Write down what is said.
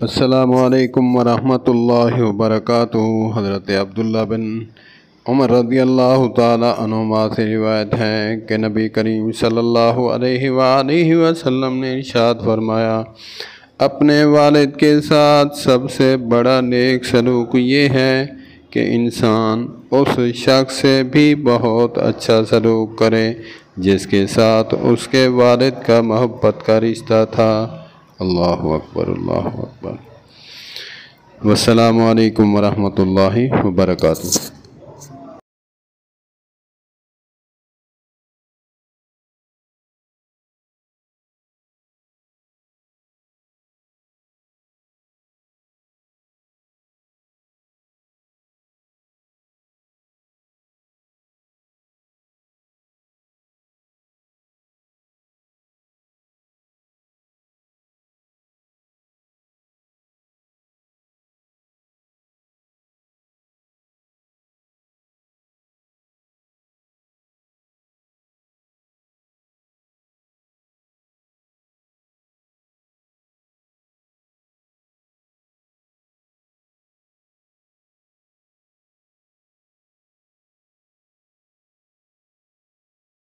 السلام علیکم ورحمۃ اللہ وبرکاتہ۔ حضرت عبداللہ بن عمر رضی اللہ تعالی عنہما سے روایت ہے کہ نبی کریم صلی اللہ علیہ وآلہ وسلم نے ارشاد فرمایا، اپنے والد کے ساتھ سب سے بڑا نیک سلوک یہ ہے کہ انسان اس شخص سے بھی بہت اچھا سلوک کرے جس کے ساتھ اس کے والد کا محبت کا رشتہ تھا۔ اللہ اکبر، اللہ اکبر۔ والسلام علیکم ورحمۃ اللہ وبرکاتہ۔